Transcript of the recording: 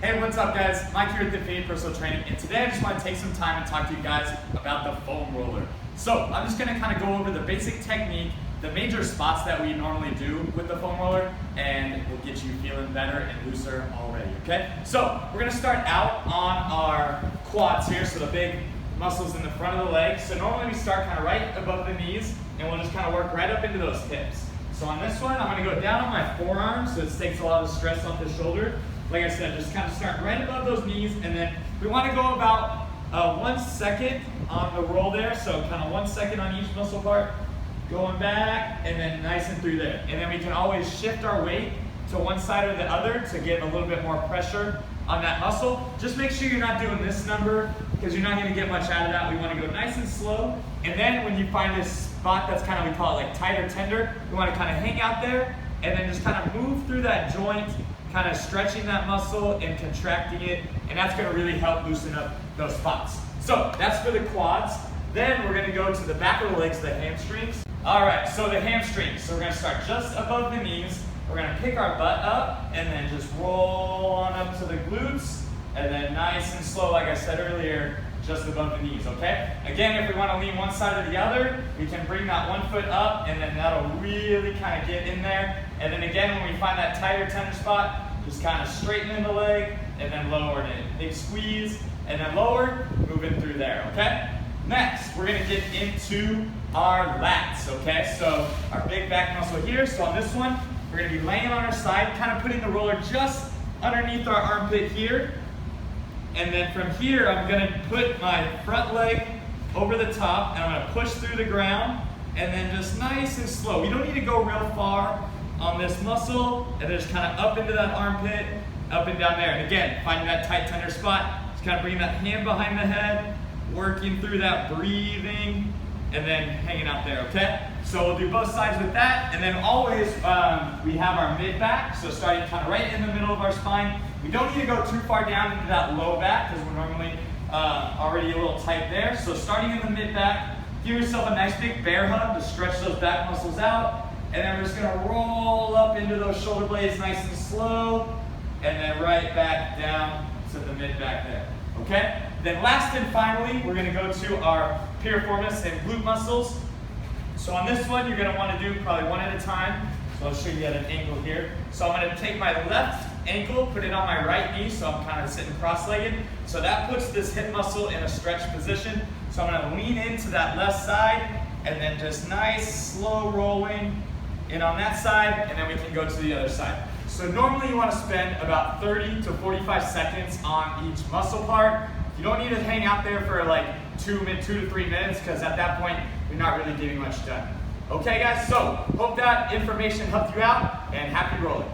Hey, what's up guys? Mike here with Infinity Personal Training, and today I just want to take some time and talk to you guys about the foam roller. So I'm just going to kind of go over the basic technique, the major spots that we normally do with the foam roller, and we'll get you feeling better and looser already, okay? So we're going to start out on our quads here, so the big muscles in the front of the leg. So normally we start kind of right above the knees, and we'll just kind of work right up into those hips. So on this one, I'm going to go down on my forearms, so it takes a lot of stress off the shoulder. Like I said, just kind of start right above those knees, and then we want to go about 1 second on the roll there, so kind of 1 second on each muscle part, going back, and then nice and through there. And then we can always shift our weight to one side or the other to get a little bit more pressure on that muscle. Just make sure you're not doing this number, because you're not going to get much out of that. We want to go nice and slow, and then when you find this spot that's kind of, we call it like tight or tender, we want to kind of hang out there, and then just kind of move through that joint, kind of stretching that muscle and contracting it, and that's going to really help loosen up those spots. So that's for the quads. Then we're going to go to the back of the legs, the hamstrings. All right, so the hamstrings. So we're going to start just above the knees. We're going to pick our butt up and then just roll on up to the glutes, and then nice and slow, like I said earlier, just above the knees, okay? Again, if we want to lean one side or the other, we can bring that 1 foot up, and then that'll really kind of get in there. And then again, when we find that tight or tender spot, just kind of straighten the leg, and then lower it. Big squeeze, and then lower, moving through there, okay? Next, we're gonna get into our lats, okay? So our big back muscle here. So on this one, we're gonna be laying on our side, kind of putting the roller just underneath our armpit here. And then from here, I'm gonna put my front leg over the top, and I'm gonna push through the ground, and then just nice and slow. We don't need to go real far on this muscle, and then just kind of up into that armpit, up and down there. And again, finding that tight, tender spot, just kind of bringing that hand behind the head, working through that, breathing, and then hanging out there, okay? So we'll do both sides with that, and then always we have our mid-back, so starting kind of right in the middle of our spine. We don't need to go too far down into that low back, because we're normally already a little tight there. So starting in the mid-back, give yourself a nice big bear hug to stretch those back muscles out, and then we're just gonna roll up into those shoulder blades nice and slow, and then right back down to the mid-back there, okay? Then last and finally, we're gonna go to our piriformis and glute muscles. So on this one, you're gonna wanna do probably one at a time. So I'll show you at an angle here. So I'm gonna take my left ankle, put it on my right knee, so I'm kind of sitting cross-legged. So that puts this hip muscle in a stretched position. So I'm gonna lean into that left side, and then just nice, slow rolling in on that side, and then we can go to the other side. So normally you wanna spend about 30 to 45 seconds on each muscle part. You don't need to hang out there for like 2 to 3 minutes, because at that point, you're not really getting much done. Okay guys, so hope that information helped you out, and happy rolling.